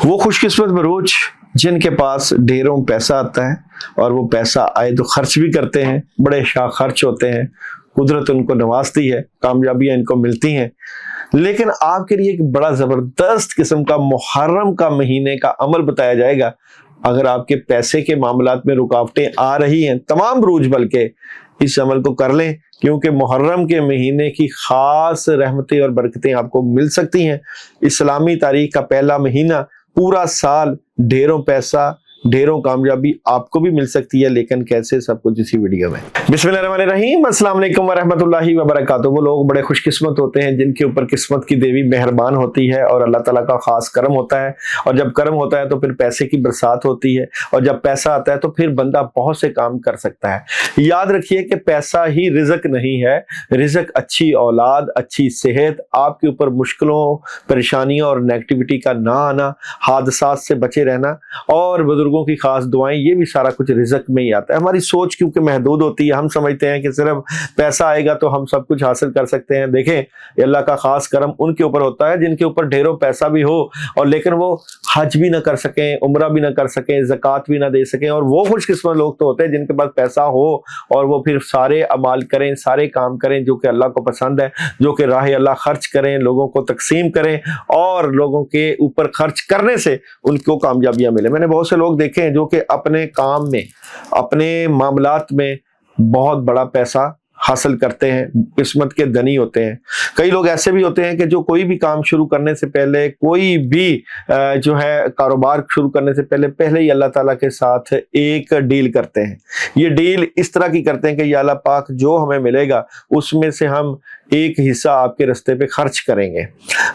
وہ खुश किस्मत बरूज जिनके पास ढेरों पैसा आता है और वो पैसा आए तो खर्च भी करते हैं, बड़े शाह खर्च होते हैं, कुदरत उनको नवाजती है, कामयाबियां इनको मिलती हैं। लेकिन आपके लिए एक बड़ा ज़बरदस्त किस्म का मुहर्रम का महीने का अमल बताया जाएगा। अगर आपके पैसे के मामलात में रुकावटें आ रही हैं, तमाम बरूज बल्कि इस अमल को कर लें, क्योंकि मुहर्रम के महीने की ख़ास रहमतें और बरकतें आपको मिल सकती हैं। इस्लामी तारीख का पहला महीना, पूरा साल ढेरों पैसा, ढेरों कामयाबी आपको भी मिल सकती है। लेकिन कैसे, सब कुछ इसी वीडियो में। बिस्मिल्लाहिर्रहमानिर्रहीम, अस्सलाम वालेकुम वरहमतुल्लाहि वबरकातुहू। वो लोग बड़े खुशकिस्मत होते हैं जिनके ऊपर किस्मत की देवी मेहरबान होती है और अल्लाह ताला का खास करम होता है। और जब करम होता है तो फिर पैसे की बरसात होती है, और जब पैसा आता है तो फिर बंदा बहुत से काम कर सकता है। याद रखिए कि पैसा ही रिज़्क नहीं है, रिज़्क अच्छी औलाद, अच्छी सेहत, आपके ऊपर मुश्किलों, परेशानियों और नेगेटिविटी का ना आना, हादसात से बचे रहना और बुजुर्गों की खास दुआएं, ये भी सारा कुछ रिज़्क में ही आता है। हमारी सोच क्योंकि महदूद होती है, हम समझते हैं कि सिर्फ पैसा आएगा तो हम सब कुछ हासिल कर सकते हैं। देखें, अल्लाह का खास करम उनके ऊपर होता है जिनके ऊपर ढेरों पैसा भी हो और लेकिन वो हज भी ना कर सकें, उम्रा भी ना कर सकें, ज़कात भी ना दे सकें। और वो खुशकिस्मत लोग तो होते हैं जिनके पास पैसा हो और वो फिर सारे अमाल करें, सारे काम करें जो कि अल्लाह को पसंद है, जो कि राह अल्लाह खर्च करें, लोगों को तकसीम करें और लोगों के ऊपर खर्च करने से उनको कामयाबियां मिले। मैंने बहुत से लोग देखे हैं जो कि अपने काम में, अपने मामलात में बहुत बड़ा पैसा हासिल करते हैं, किस्मत के धनी होते हैं। कई लोग ऐसे भी होते हैं कि जो कोई भी काम शुरू करने से पहले, कोई भी जो है कारोबार शुरू करने से पहले ही अल्लाह ताला के साथ एक डील करते हैं। ये डील इस तरह की करते हैं कि या अल्लाह पाक जो हमें मिलेगा उसमें से हम एक हिस्सा आपके रास्ते पे खर्च करेंगे।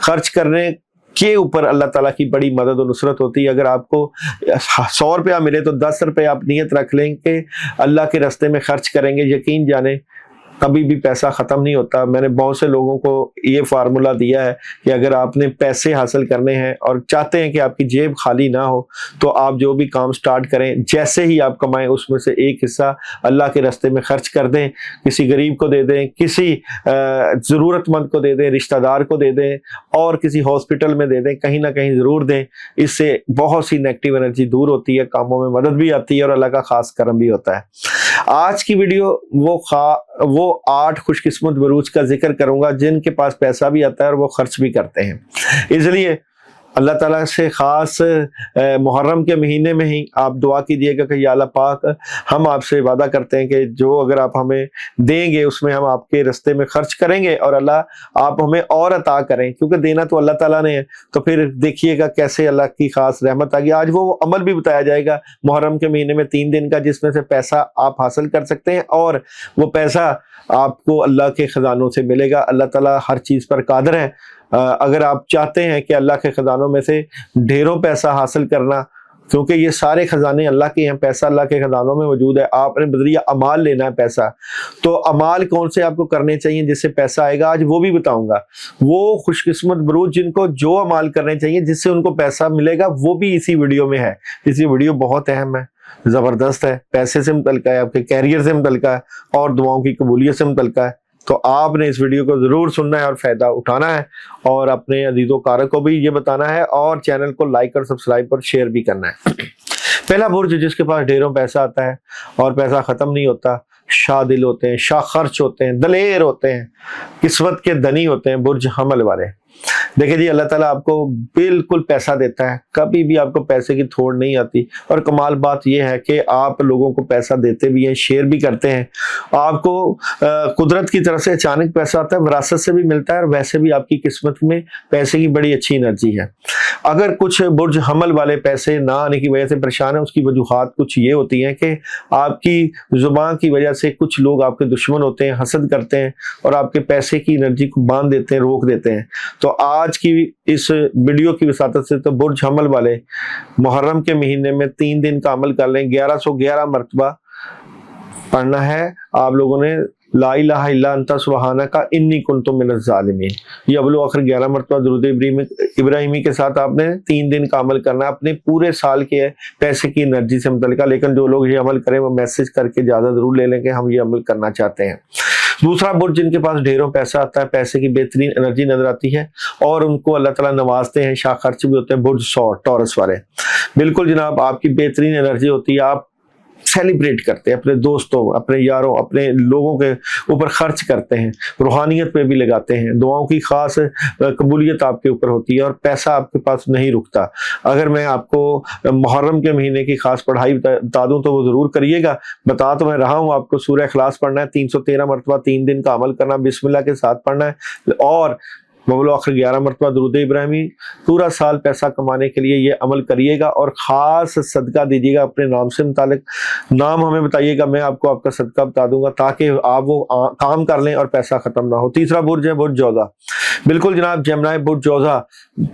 खर्च करने के ऊपर अल्लाह ताला की बड़ी मदद और नुसरत होती है। अगर आपको 100 रुपया मिले तो 10 रुपये आप नियत रख लें कि अल्लाह के रास्ते में खर्च करेंगे। यकीन जाने कभी भी पैसा ख़त्म नहीं होता। मैंने बहुत से लोगों को ये फार्मूला दिया है कि अगर आपने पैसे हासिल करने हैं और चाहते हैं कि आपकी जेब खाली ना हो, तो आप जो भी काम स्टार्ट करें, जैसे ही आप कमाएं उसमें से एक हिस्सा अल्लाह के रास्ते में खर्च कर दें, किसी गरीब को दे दें, किसी ज़रूरतमंद को दे दें, रिश्तेदार को दे दें और किसी हॉस्पिटल में दे दें, कहीं ना कहीं ज़रूर दें। इससे बहुत सी नेगेटिव एनर्जी दूर होती है, कामों में मदद भी आती है और अल्लाह का खास करम भी होता है। आज की वीडियो वो 8 खुशकिस्मत बरूज का जिक्र करूंगा जिनके पास पैसा भी आता है और वो खर्च भी करते हैं। इसलिए अल्लाह ताला से ख़ास मुहर्रम के महीने में ही आप दुआ कीजिएगा कि या अल्लाह पाक, हम आपसे वादा करते हैं कि जो अगर आप हमें देंगे उसमें हम आपके रास्ते में खर्च करेंगे और अल्लाह आप हमें और अता करें, क्योंकि देना तो अल्लाह ताला ने है। तो फिर देखिएगा कैसे अल्लाह की खास रहमत आ गई। आज वो अमल भी बताया जाएगा मुहर्रम के महीने में 3 दिन का, जिसमें से पैसा आप हासिल कर सकते हैं और वो पैसा आपको अल्लाह के ख़जानों से मिलेगा। अल्लाह ताला हर चीज़ पर कादिर है। अगर आप चाहते हैं कि अल्लाह के ख़जानों में से ढेरों पैसा हासिल करना, क्योंकि ये सारे ख़जाने अल्लाह के हैं, पैसा अल्लाह के ख़जानों में मौजूद है, आपने बदरिया अमाल लेना है पैसा। तो अमाल कौन से आपको करने चाहिए जिससे पैसा आएगा, आज वो भी बताऊंगा। वो खुशकिस्मत बरूज जिनको जो अमाल करने चाहिए जिससे उनको पैसा मिलेगा, वो भी इसी वीडियो में है। इसी वीडियो बहुत अहम है, ज़बरदस्त है, पैसे से मुतल्लिक़ है, आपके कैरियर से मुतल्लिक़ है और दुआओं की कबूलियत से मुतल्लिक़ है। तो आपने इस वीडियो को ज़रूर सुनना है और फ़ायदा उठाना है और अपने अजीज़ों कारक को भी ये बताना है और चैनल को लाइक और सब्सक्राइब और शेयर भी करना है। पहला बुर्ज जिसके पास ढेरों पैसा आता है और पैसा ख़त्म नहीं होता, शाह दिल होते हैं, शाह खर्च होते हैं, दलेर होते हैं, किस्मत के धनी होते हैं बुर्ज हमल वाले। देखिए जी, अल्लाह ताला आपको बिल्कुल पैसा देता है, कभी भी आपको पैसे की थोड़ नहीं आती। और कमाल बात यह है कि आप लोगों को पैसा देते भी हैं, शेयर भी करते हैं। आपको कुदरत की तरफ से अचानक पैसा आता है, विरासत से भी मिलता है और वैसे भी आपकी किस्मत में पैसे की बड़ी अच्छी एनर्जी है। अगर कुछ बुर्ज हमल वाले पैसे ना आने की वजह से परेशान है, उसकी वजूहात कुछ ये होती हैं कि आपकी जुबान की वजह से कुछ लोग आपके दुश्मन होते हैं, हसद करते हैं और आपके पैसे की एनर्जी को बांध देते हैं, रोक देते हैं। तो आज की इस वीडियो की वसातत से तो बुर्ज हमल वाले मुहर्रम के महीने में 3 दिन का अमल कर लें। 1111 मरतबा पढ़ना है आप लोगों ने ला इलाहा इल्ला अंता सुब्हानका इन्नी कुन्तु मिनज़ ज़ालिमीन। ये अव्वल व आखिर 11 मरतबा दुरूद इब्राहिमी के साथ आपने 3 दिन का अमल करना है, अपने पूरे साल के पैसे की एनर्जी से मुतल्लिक़। लेकिन जो लोग ये अमल करें वो मैसेज करके ज़्यादा ज़रूर ले लें कि हम ये अमल करना चाहते हैं। दूसरा बुर्ज जिनके पास ढेरों पैसा आता है, पैसे की बेहतरीन एनर्जी नजर आती है और उनको अल्लाह ताला नवाजते हैं, शाह खर्च भी होते हैं, बुर्ज 100 टॉरस वाले। बिल्कुल जनाब, आपकी बेहतरीन एनर्जी होती है, आप सेलिब्रेट करते हैं, अपने दोस्तों, अपने यारों, अपने लोगों के ऊपर खर्च करते हैं, रूहानियत पे भी लगाते हैं, दुआओं की खास कबूलियत आपके ऊपर होती है और पैसा आपके पास नहीं रुकता। अगर मैं आपको मुहर्रम के महीने की खास पढ़ाई बता दूं तो वो जरूर करिएगा। बता तो मैं रहा हूं आपको, सूरह इखलास पढ़ना है 313 मरतबा 3 दिन का अमल करना, बिस्मिल्लाह के साथ पढ़ना है और मौला आखिर 11 मरतबा दुरूद इब्राहिमी। पूरा साल पैसा कमाने के लिए ये अमल करिएगा और ख़ास सदका दीजिएगा अपने नाम से मुतालिक। नाम हमें बताइएगा, मैं आपको आपका सदका बता दूंगा ताकि आप वो काम कर लें और पैसा ख़त्म ना हो। तीसरा बुर्ज है बुर्ज जोधा। बिल्कुल जनाब, जमनाए बुर्ज जोधा,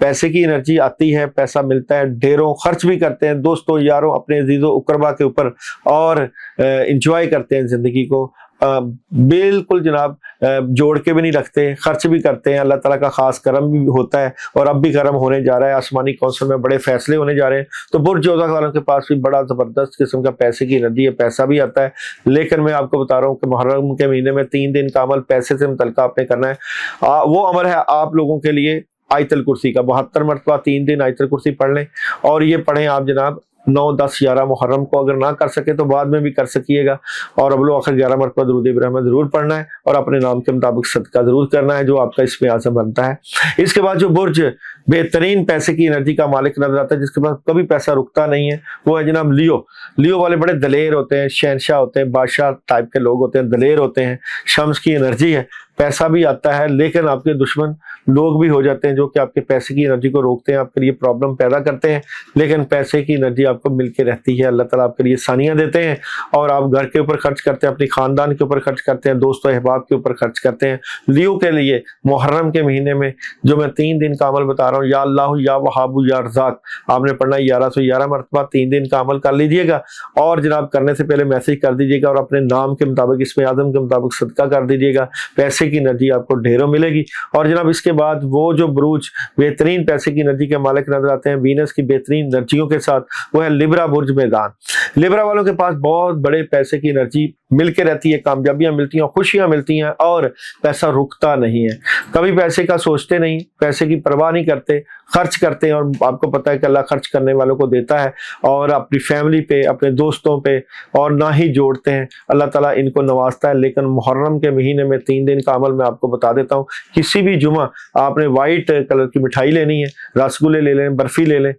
पैसे की एनर्जी आती है, पैसा मिलता है, ढेरों खर्च भी करते हैं दोस्तों, यारों, अपने अजीज़ों उकरबा के ऊपर और इंजॉय करते हैं ज़िंदगी को। बिल्कुल जनाब, जोड़ के भी नहीं रखते, खर्च भी करते हैं। अल्लाह ताला का खास करम भी होता है और अब भी करम होने जा रहा है, आसमानी कौंसल में बड़े फैसले होने जा रहे हैं। तो बुर्ज जोधा वालों के पास भी बड़ा जबरदस्त किस्म का पैसे की एनर्जी है, पैसा भी आता है। लेकिन मैं आपको बता रहा हूँ कि मुहर्रम के महीने में 3 दिन का अमल पैसे से मुतल्लिक़ आपने करना है। वो अमल है आप लोगों के लिए आयतल कुर्सी का। 72 मरतबा 3 दिन आयतल कुर्सी पढ़ लें और ये पढ़ें आप जनाब 9, 10, 11 मुहर्रम को। अगर ना कर सके तो बाद में भी कर सकिएगा और अबलो आखिर 11 मरतबा दुरूद इब्राहिम जरूर पढ़ना है और अपने नाम के मुताबिक सदका जरूर करना है जो आपका इसमें आज़म बनता है। इसके बाद जो बुर्ज बेहतरीन पैसे की एनर्जी का मालिक नजर आता है, जिसके पास कभी पैसा रुकता नहीं है, वो है जनाब लियो। लियो वाले बड़े दलेर होते हैं, शहनशाह होते हैं, बादशाह टाइप के लोग होते हैं, दलेर होते हैं, शम्स की एनर्जी है, पैसा भी आता है। लेकिन आपके दुश्मन लोग भी हो जाते हैं जो कि आपके पैसे की एनर्जी को रोकते हैं, आपके लिए प्रॉब्लम पैदा करते हैं। लेकिन पैसे की एनर्जी आपको मिलके रहती है, अल्लाह ताला आपके लिए सानियाँ देते हैं और आप घर के ऊपर खर्च करते हैं, अपनी खानदान के ऊपर खर्च करते हैं, दोस्तों अहबाब के ऊपर खर्च करते हैं। लियो के लिए मुहर्रम के महीने में जो मैं 3 दिन का अमल बता रहा हूँ, या अल्लाह या वहाबू या रज़ाक, आपने पढ़ना 1111 मरतबा 3 दिन का अमल कर लीजिएगा और जनाब करने से पहले मैसेज कर दीजिएगा और अपने नाम के मुताबिक, इसमें आज़म के मुताबिक सदका कर दीजिएगा। पैसे की एनर्जी आपको ढेरों मिलेगी। और जनाब इसके बाद वो जो बुर्ज बेहतरीन पैसे की एनर्जी के मालिक नजर आते हैं वीनस की बेहतरीन एनर्जियों के साथ, वो है लिब्रा बुर्ज मैदान। लिब्रा वालों के पास बहुत बड़े पैसे की एनर्जी मिलके रहती है, कामयाबियां मिलती हैं, खुशियां मिलती हैं और पैसा रुकता नहीं है। कभी पैसे का सोचते नहीं, पैसे की परवाह नहीं करते, खर्च करते हैं और आपको पता है कि अल्लाह खर्च करने वालों को देता है और अपनी फैमिली पे, अपने दोस्तों पे और ना ही जोड़ते हैं, अल्लाह ताला इनको नवाजता है। लेकिन मुहर्रम के महीने में 3 दिन का अमल मैं आपको बता देता हूँ। किसी भी जुमा आपने वाइट कलर की मिठाई लेनी है, रसगुल्ले ले लें, बर्फी ले लें,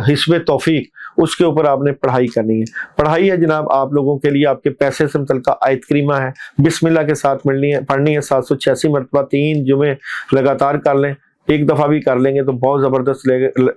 हिस्बे तौफीक, उसके ऊपर आपने पढ़ाई करनी है। पढ़ाई है जनाब आप लोगों के लिए, आपके पैसे से मुतल्लिक़ आयत करीमा है, बिस्मिल्लाह के साथ पढ़नी है 786 मरतबा 3 जुमे लगातार कर लें। एक दफ़ा भी कर लेंगे तो बहुत ज़बरदस्त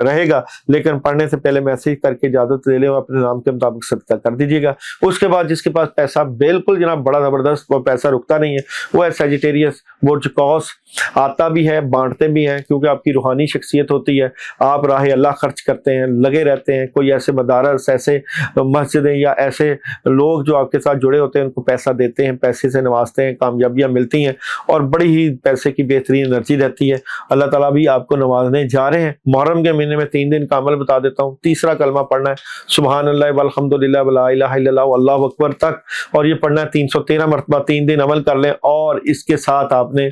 रहेगा, लेकिन पढ़ने से पहले मैसेज करके इजाज़त ले लें और अपने नाम के मुताबिक सदका कर दीजिएगा। उसके बाद जिसके पास पैसा बिल्कुल जनाब बड़ा ज़बरदस्त, वो पैसा रुकता नहीं है, वो है सजिटेरियस बुर्ज कौस। आता भी है, बांटते भी हैं, क्योंकि आपकी रूहानी शख्सियत होती है, आप राह अल्लाह खर्च करते हैं, लगे रहते हैं। कोई ऐसे मदारस, ऐसे मस्जिदें या ऐसे लोग जो आपके साथ जुड़े होते हैं उनको पैसा देते हैं, पैसे से नवाजते हैं, कामयाबियाँ मिलती हैं और बड़ी ही पैसे की बेहतरीन एनर्जी रहती है। अल्लाह ताला भी आपको नवाजने जा रहे हैं। मुहर्रम के महीने में 3 दिन का अमल बता देता हूँ। तीसरा कलमा पढ़ना है सुभान अल्लाह वल्हम्दुलिल्लाह वला इलाहा इल्लल्लाह अल्लाहु अकबर तक, और ये पढ़ना है 313 मरतबा 3 दिन अमल कर लें। और इसके साथ आपने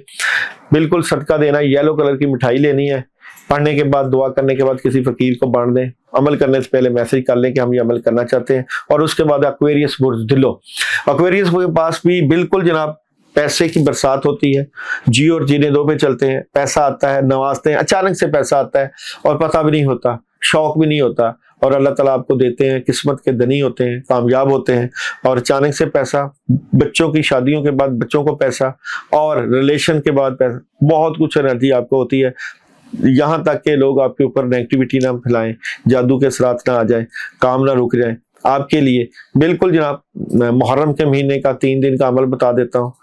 बिल्कुल सदका देना है, येलो कलर की मिठाई लेनी है। पढ़ने के बाद, दुआ करने के बाद किसी फकीर को बांट दें। अमल करने से पहले मैसेज कर लें कि हम ये अमल करना चाहते हैं। और उसके बाद एक्वेरियस बुर्ज दिलो। एक्वेरियस के पास भी बिल्कुल जनाब पैसे की बरसात होती है, जी और जीने दो पे चलते हैं, पैसा आता है, नवाजते हैं, अचानक से पैसा आता है और पता भी नहीं होता, शौक भी नहीं होता और अल्लाह ताला आपको देते हैं, किस्मत के धनी होते हैं, कामयाब होते हैं और अचानक से पैसा, बच्चों की शादियों के बाद बच्चों को पैसा और रिलेशन के बाद पैसा, बहुत कुछ एनर्जी आपको होती है। यहाँ तक के लोग आपके ऊपर नेगेटिविटी ना फैलाएं, जादू के असरात ना आ जाए, काम ना रुक जाए। आपके लिए बिल्कुल जनाब मुहर्रम के महीने का 3 दिन का अमल बता देता हूँ,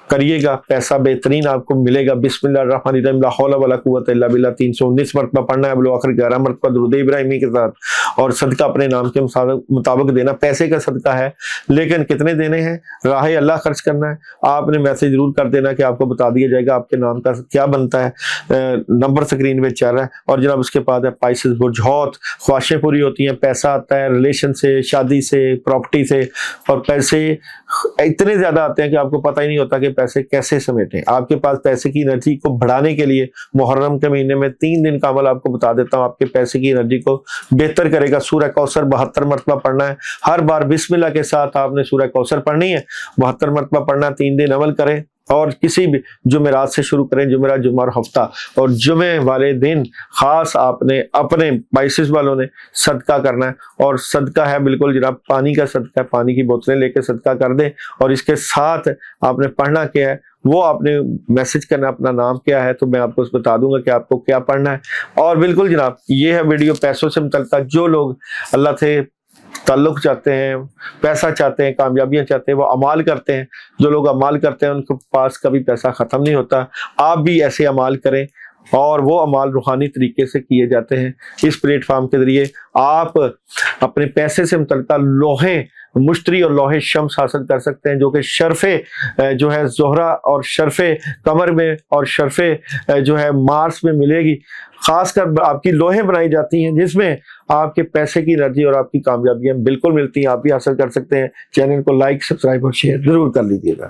करिएगा, पैसा बेहतरीन आपको मिलेगा। बिस्मिल्लाहिर्रहमानिर्रहीम ला हौला वला कुव्वता इल्ला बिल्लाह 319 मरतबा पढ़ना है, आखिर 11 मरतबा दुरूद इब्राहिमी के साथ اور صدقہ اپنے نام کے مطابق دینا، پیسے کا صدقہ ہے لیکن کتنے دینے ہیں، راہ اللہ خرچ کرنا ہے۔ آپ نے میسج ضرور کر دینا کہ آپ کو بتا دیا جائے گا آپ کے نام کا کیا بنتا ہے، نمبر سکرین پہ چل رہا ہے۔ اور جناب اس کے بعد ہے پائسز برج، بہت خواہشیں پوری ہوتی ہیں، پیسہ آتا ہے ریلیشن سے، شادی سے، پراپرٹی سے، اور پیسے اتنے زیادہ آتے ہیں کہ آپ کو پتہ ہی نہیں ہوتا کہ پیسے کیسے سمیٹیں۔ آپ کے پاس پیسے کی انرجی کو بڑھانے کے لیے محرم کے مہینے میں 3 دن کا عمل آپ کو بتا دیتا ہوں، آپ کے پیسے کی انرجی کو بہتر کرے گا۔ سورہ کوثر 72 مرتبہ پڑھنا ہے، ہر بار بسم اللہ کے ساتھ آپ نے سورہ کوثر پڑھنی ہے، 72 مرتبہ پڑھنا، 3 دن عمل کریں، اور کسی بھی جمعرات سے شروع کریں، جمعہ اور ہفتہ، اور جمعے والے دن خاص آپ نے اپنے پائسز والوں نے صدقہ کرنا ہے۔ اور صدقہ ہے بالکل جناب پانی کا صدقہ ہے، پانی کی بوتلیں لے کے صدقہ کر دیں، اور اس کے ساتھ آپ نے پڑھنا کیا ہے وہ آپ نے میسج کرنا، اپنا نام کیا ہے تو میں آپ کو بتا دوں گا کہ آپ کو کیا پڑھنا ہے۔ اور بالکل جناب یہ ہے ویڈیو پیسوں سے متعلق، جو لوگ اللہ سے تعلق چاہتے ہیں، پیسہ چاہتے ہیں، کامیابیاں چاہتے ہیں، وہ اعمال کرتے ہیں۔ جو لوگ اعمال کرتے ہیں ان کے پاس کبھی پیسہ ختم نہیں ہوتا۔ آپ بھی ایسے اعمال کریں، اور وہ اعمال روحانی طریقے سے کیے جاتے ہیں۔ اس پلیٹ فارم کے ذریعے آپ اپنے پیسے سے متعلقہ لوہے مشتری اور لوہے شمس حاصل کر سکتے ہیں، جو کہ شرف جو ہے زہرہ اور شرف قمر میں اور شرف جو ہے مارس میں ملے گی۔ خاص کر آپ کی لوہیں بنائی جاتی ہیں جس میں آپ کے پیسے کی انرجی اور آپ کی کامیابیاں بالکل ملتی ہیں، آپ بھی حاصل کر سکتے ہیں۔ چینل کو لائک، سبسکرائب اور شیئر ضرور کر لیجیے گا۔